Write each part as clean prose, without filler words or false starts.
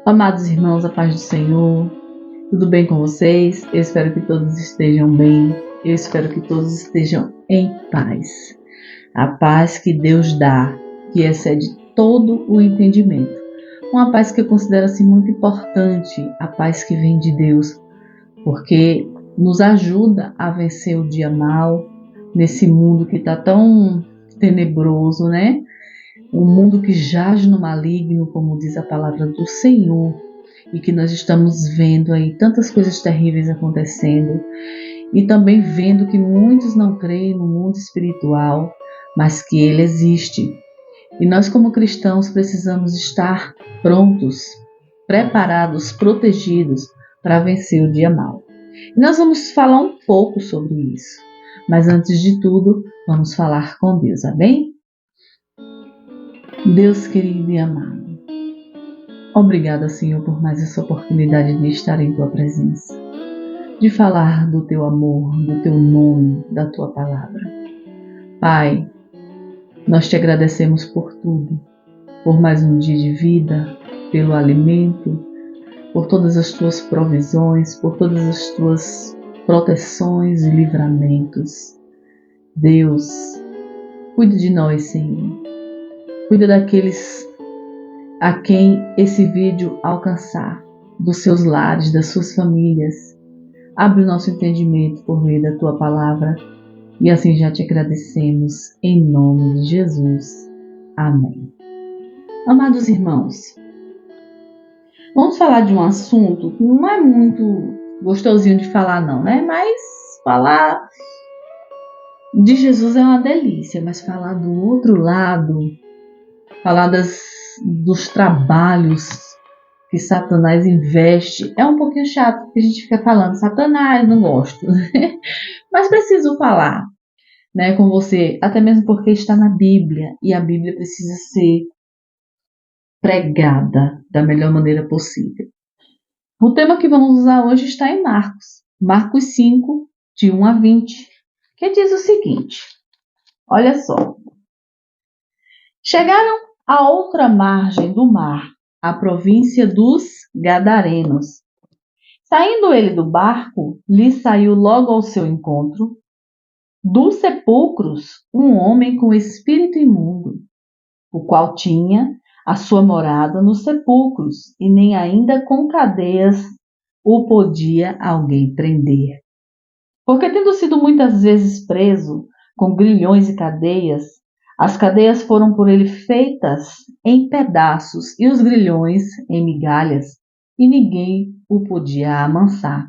Amados irmãos, a paz do Senhor, tudo bem com vocês? Eu espero que todos estejam bem, eu espero que todos estejam em paz. A paz que Deus dá, que excede todo o entendimento. Uma paz que eu considero assim muito importante, a paz que vem de Deus, porque nos ajuda a vencer o dia mal, nesse mundo que está tão tenebroso, né? Um mundo que jaz no maligno, como diz a palavra do Senhor, e que nós estamos vendo aí tantas coisas terríveis acontecendo, e também vendo que muitos não creem no mundo espiritual, mas que ele existe. E nós, como cristãos, precisamos estar prontos, preparados, protegidos para vencer o dia mau. E nós vamos falar um pouco sobre isso, mas antes de tudo, vamos falar com Deus, amém? Deus querido e amado, obrigada, Senhor, por mais essa oportunidade de estar em Tua presença, de falar do Teu amor, do Teu nome, da Tua palavra. Pai, nós Te agradecemos por tudo, por mais um dia de vida, pelo alimento, por todas as Tuas provisões, por todas as Tuas proteções e livramentos. Deus, cuide de nós, Senhor. Cuida daqueles a quem esse vídeo alcançar, dos seus lares, das suas famílias. Abre o nosso entendimento por meio da Tua palavra e assim já Te agradecemos em nome de Jesus. Amém. Amados irmãos, vamos falar de um assunto que não é muito gostosinho de falar não, né? Mas falar de Jesus é uma delícia, mas falar do outro lado, falar dos trabalhos que Satanás investe, é um pouquinho chato, porque a gente fica falando, Satanás, não gosto. Mas preciso falar, né, com você, até mesmo porque está na Bíblia, e a Bíblia precisa ser pregada da melhor maneira possível. O tema que vamos usar hoje está em Marcos 5, de 1 a 20, que diz o seguinte, olha só. Chegaram à outra margem do mar, a província dos Gadarenos. Saindo ele do barco, lhe saiu logo ao seu encontro, dos sepulcros, um homem com espírito imundo, o qual tinha a sua morada nos sepulcros, e nem ainda com cadeias o podia alguém prender. Porque, tendo sido muitas vezes preso com grilhões e cadeias, as cadeias foram por ele feitas em pedaços e os grilhões em migalhas, e ninguém o podia amansar.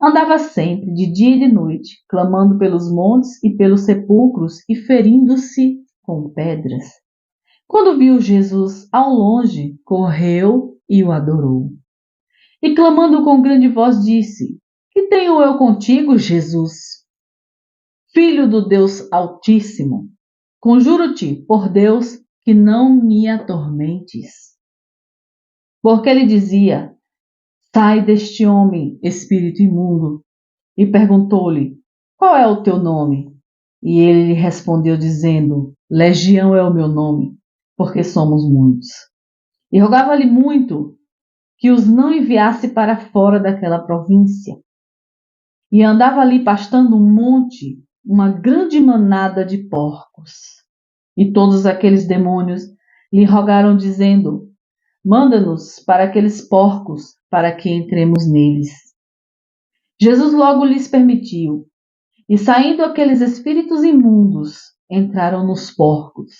Andava sempre, de dia e de noite, clamando pelos montes e pelos sepulcros e ferindo-se com pedras. Quando viu Jesus ao longe, correu e o adorou. E clamando com grande voz disse, que tenho eu contigo, Jesus, Filho do Deus Altíssimo? Conjuro-te, por Deus, que não me atormentes. Porque ele dizia, sai deste homem, espírito imundo. E perguntou-lhe, qual é o teu nome? E ele lhe respondeu dizendo, Legião é o meu nome, porque somos muitos. E rogava-lhe muito que os não enviasse para fora daquela província. E andava ali pastando um monte, uma grande manada de porcos. E todos aqueles demônios lhe rogaram, dizendo, manda-nos para aqueles porcos, para que entremos neles. Jesus logo lhes permitiu, e saindo aqueles espíritos imundos, entraram nos porcos,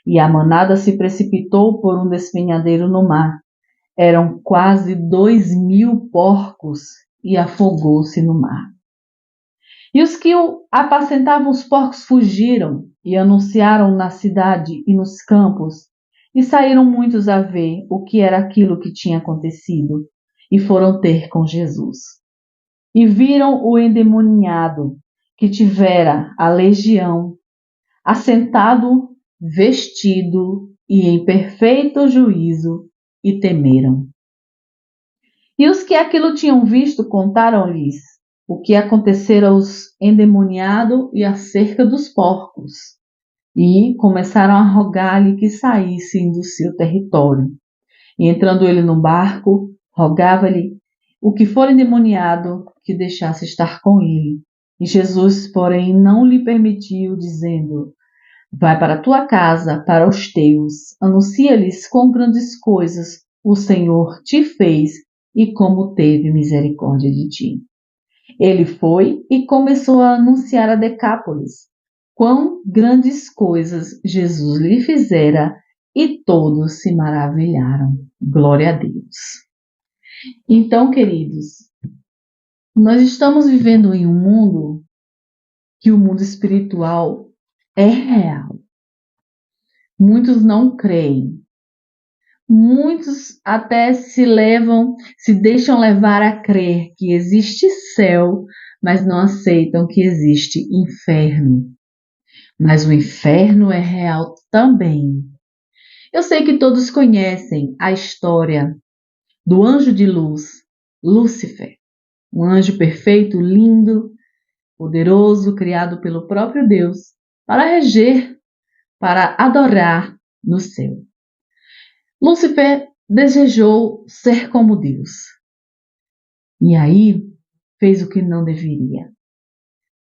e a manada se precipitou por um despenhadeiro no mar. Eram quase 2.000 porcos, e afogou-se no mar. E os que apacentavam os porcos fugiram e anunciaram na cidade e nos campos, e saíram muitos a ver o que era aquilo que tinha acontecido, e foram ter com Jesus. E viram o endemoniado, que tivera a legião, assentado, vestido e em perfeito juízo, e temeram. E os que aquilo tinham visto contaram-lhes o que acontecera aos endemoniados e acerca dos porcos, e começaram a rogar-lhe que saíssem do seu território. E entrando ele no barco, rogava-lhe o que for endemoniado que deixasse estar com ele. E Jesus, porém, não lhe permitiu, dizendo: vai para a tua casa, para os teus, anuncia-lhes quão grandes coisas o Senhor te fez e como teve misericórdia de ti. Ele foi e começou a anunciar a Decápolis quão grandes coisas Jesus lhe fizera, e todos se maravilharam. Glória a Deus. Então, queridos, nós estamos vivendo em um mundo que o mundo espiritual é real. Muitos não creem. Muitos até se deixam levar a crer que existe céu, mas não aceitam que existe inferno. Mas o inferno é real também. Eu sei que todos conhecem a história do anjo de luz, Lúcifer, um anjo perfeito, lindo, poderoso, criado pelo próprio Deus para reger, para adorar no céu. Lúcifer desejou ser como Deus. E aí fez o que não deveria.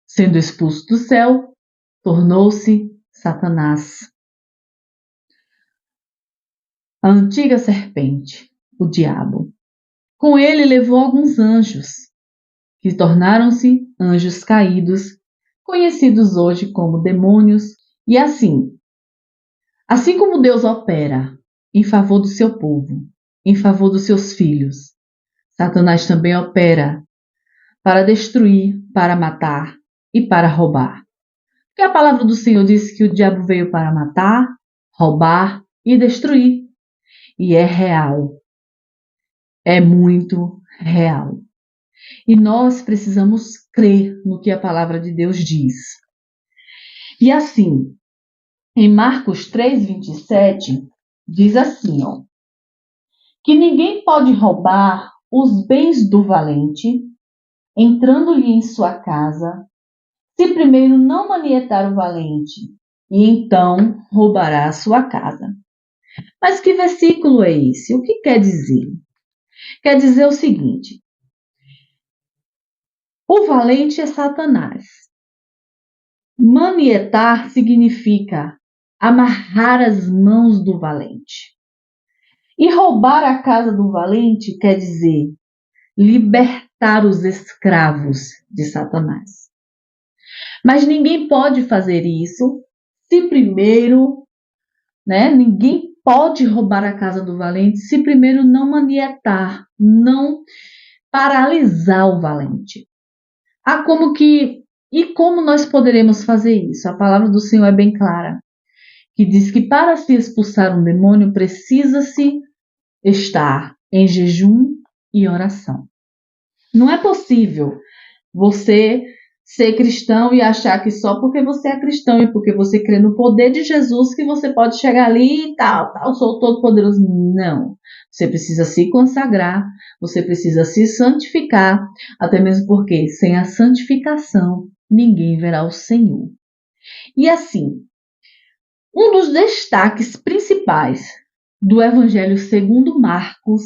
Sendo expulso do céu, tornou-se Satanás. A antiga serpente, o diabo. Com ele levou alguns anjos, que tornaram-se anjos caídos, conhecidos hoje como demônios. E assim como Deus opera em favor do seu povo, em favor dos seus filhos, Satanás também opera para destruir, para matar e para roubar. Porque a palavra do Senhor diz que o diabo veio para matar, roubar e destruir. E é real. É muito real. E nós precisamos crer no que a palavra de Deus diz. E assim, em Marcos 3:27, diz assim, que ninguém pode roubar os bens do valente, entrando-lhe em sua casa, se primeiro não manietar o valente, e então roubará a sua casa. Mas que versículo é esse? O que quer dizer? Quer dizer o seguinte: o valente é Satanás. Manietar significa amarrar as mãos do valente. E roubar a casa do valente quer dizer libertar os escravos de Satanás. Mas ninguém pode fazer isso se primeiro, ninguém pode roubar a casa do valente se primeiro não manietar, não paralisar o valente. E como nós poderemos fazer isso? A palavra do Senhor é bem clara, que diz que para se expulsar um demônio precisa-se estar em jejum e oração. Não é possível você ser cristão e achar que só porque você é cristão e porque você crê no poder de Jesus que você pode chegar ali e tal, sou todo poderoso. Não. Você precisa se consagrar, você precisa se santificar, até mesmo porque sem a santificação ninguém verá o Senhor. E assim, um dos destaques principais do Evangelho segundo Marcos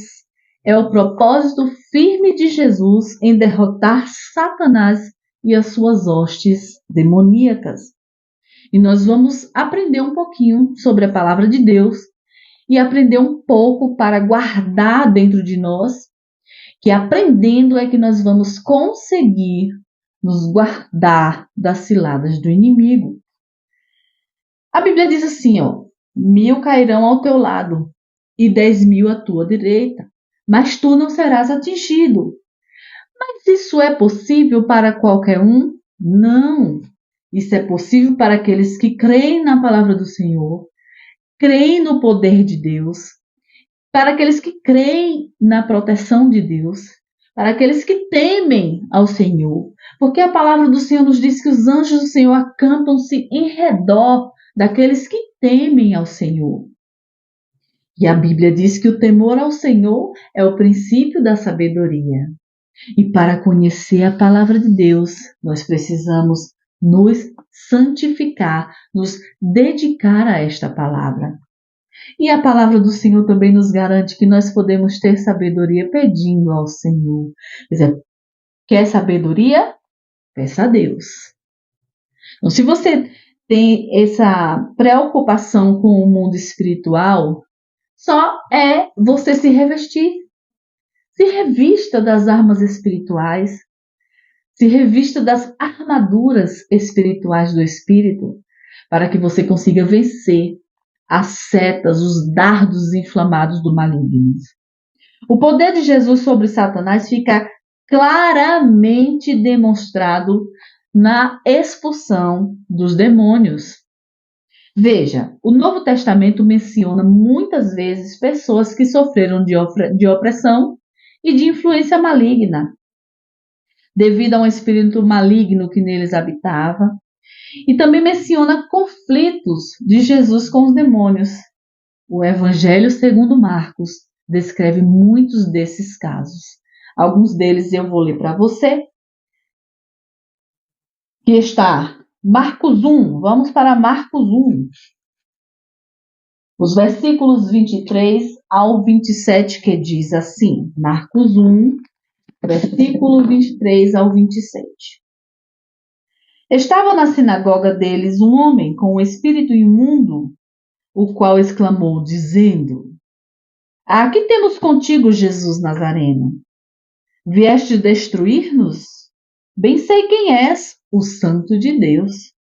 é o propósito firme de Jesus em derrotar Satanás e as suas hostes demoníacas. E nós vamos aprender um pouquinho sobre a palavra de Deus e aprender um pouco para guardar dentro de nós, que aprendendo é que nós vamos conseguir nos guardar das ciladas do inimigo. A Bíblia diz assim, 1000 cairão ao teu lado e 10.000 à tua direita, mas tu não serás atingido. Mas isso é possível para qualquer um? Não. Isso é possível para aqueles que creem na palavra do Senhor, creem no poder de Deus, para aqueles que creem na proteção de Deus, para aqueles que temem ao Senhor. Porque a palavra do Senhor nos diz que os anjos do Senhor acampam-se em redor daqueles que temem ao Senhor. E a Bíblia diz que o temor ao Senhor é o princípio da sabedoria. E para conhecer a palavra de Deus, nós precisamos nos santificar, nos dedicar a esta palavra. E a palavra do Senhor também nos garante que nós podemos ter sabedoria pedindo ao Senhor. Quer dizer, quer sabedoria? Peça a Deus. Então, se você tem essa preocupação com o mundo espiritual, só é você se revestir. Se revista das armas espirituais. Se revista das armaduras espirituais do Espírito, para que você consiga vencer as setas, os dardos inflamados do maligno. O poder de Jesus sobre Satanás fica claramente demonstrado na expulsão dos demônios. Veja, o Novo Testamento menciona muitas vezes pessoas que sofreram de opressão e de influência maligna, devido a um espírito maligno que neles habitava, e também menciona conflitos de Jesus com os demônios. O Evangelho segundo Marcos descreve muitos desses casos. Alguns deles eu vou ler para você, que está Marcos 1. Vamos para Marcos 1. Os versículos 23 ao 27, que diz assim, Marcos 1, versículo 23 ao 27. Estava na sinagoga deles um homem com um espírito imundo, o qual exclamou, dizendo: que temos contigo, Jesus Nazareno? Vieste destruir-nos? Bem sei quem és, o Santo de Deus.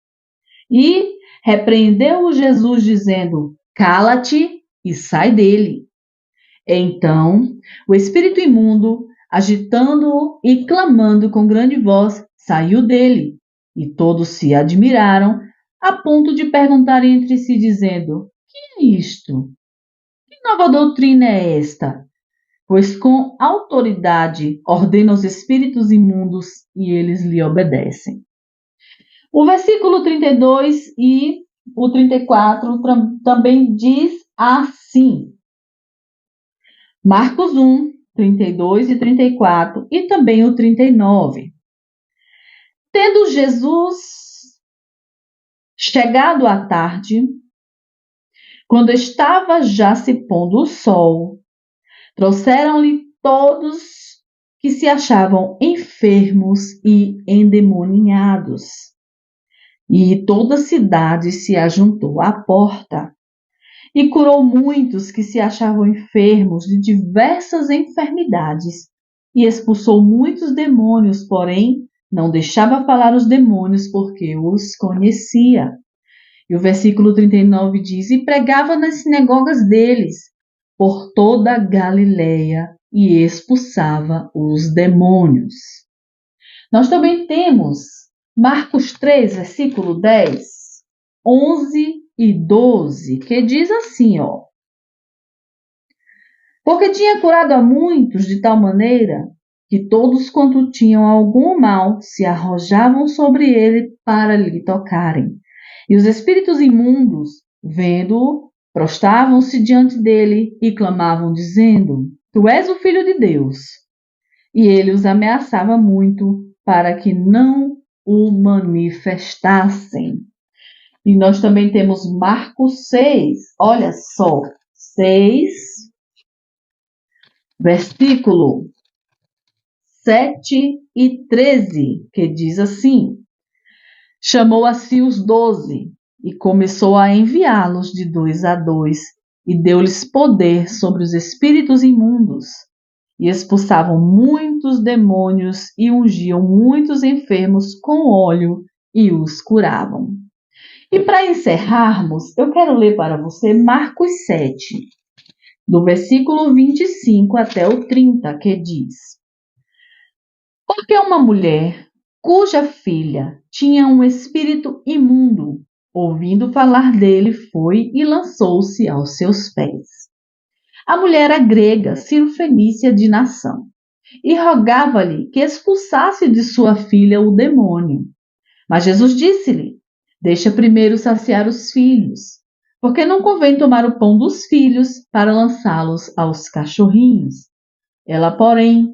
E repreendeu-o Jesus, dizendo: Cala-te e sai dele. Então, o espírito imundo, agitando-o e clamando com grande voz, saiu dele. E todos se admiraram, a ponto de perguntarem entre si, dizendo: Que é isto? Que nova doutrina é esta? Pois com autoridade ordena os espíritos imundos e eles lhe obedecem. O versículo 32 e o 34 também diz assim. Marcos 1, 32 e 34 e também o 39. Tendo Jesus chegado à tarde, quando estava já se pondo o sol, trouxeram-lhe todos que se achavam enfermos e endemoniados. E toda a cidade se ajuntou à porta. E curou muitos que se achavam enfermos de diversas enfermidades. E expulsou muitos demônios, porém não deixava falar os demônios, porque os conhecia. E o versículo 39 diz: E pregava nas sinagogas deles, por toda a Galileia, e expulsava os demônios. Nós também temos Marcos 3, versículo 10, 11 e 12, que diz assim, Porque tinha curado a muitos de tal maneira que todos quanto tinham algum mal se arrojavam sobre ele para lhe tocarem. E os espíritos imundos, vendo-o, prostravam-se diante dele e clamavam, dizendo: Tu és o Filho de Deus. E ele os ameaçava muito para que não o manifestassem. E nós também temos Marcos 6, olha só, 6, versículo 7 e 13, que diz assim: Chamou a si os 12 e começou a enviá-los de 2 a 2 e deu-lhes poder sobre os espíritos imundos. E expulsavam muitos demônios e ungiam muitos enfermos com óleo e os curavam. E para encerrarmos, eu quero ler para você Marcos 7, do versículo 25 até o 30, que diz: Porque uma mulher cuja filha tinha um espírito imundo, ouvindo falar dele, foi e lançou-se aos seus pés. A mulher era grega, cirofenícia de nação, e rogava-lhe que expulsasse de sua filha o demônio. Mas Jesus disse-lhe: Deixa primeiro saciar os filhos, porque não convém tomar o pão dos filhos para lançá-los aos cachorrinhos. Ela, porém,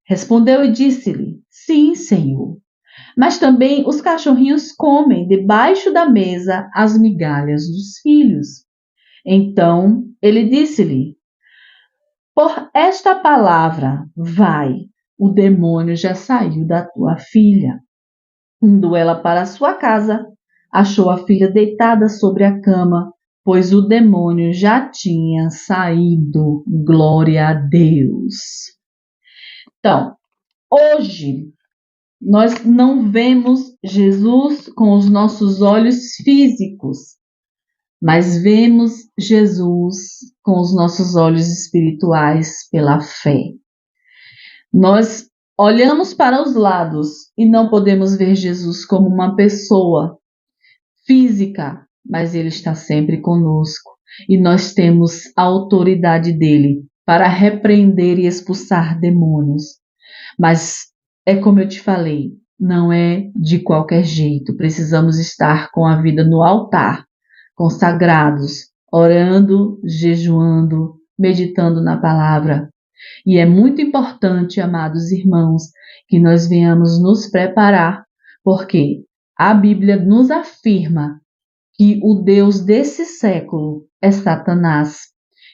respondeu e disse-lhe: Sim, Senhor, mas também os cachorrinhos comem debaixo da mesa as migalhas dos filhos. Então ele disse-lhe: por esta palavra, vai, o demônio já saiu da tua filha. Indo ela para sua casa, achou a filha deitada sobre a cama, pois o demônio já tinha saído. Glória a Deus. Então, hoje nós não vemos Jesus com os nossos olhos físicos, mas vemos Jesus com os nossos olhos espirituais pela fé. Nós olhamos para os lados e não podemos ver Jesus como uma pessoa física, mas ele está sempre conosco e nós temos a autoridade dele para repreender e expulsar demônios. Mas é como eu te falei, não é de qualquer jeito. Precisamos estar com a vida no altar, consagrados, orando, jejuando, meditando na palavra. E é muito importante, amados irmãos, que nós venhamos nos preparar, porque a Bíblia nos afirma que o Deus desse século é Satanás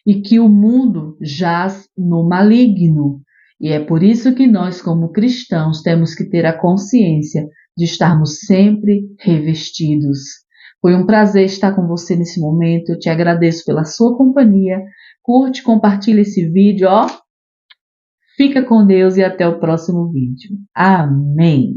e que o mundo jaz no maligno. E é por isso que nós, como cristãos, temos que ter a consciência de estarmos sempre revestidos. Foi um prazer estar com você nesse momento. Eu te agradeço pela sua companhia. Curte, compartilha esse vídeo, ó. Fica com Deus e até o próximo vídeo. Amém.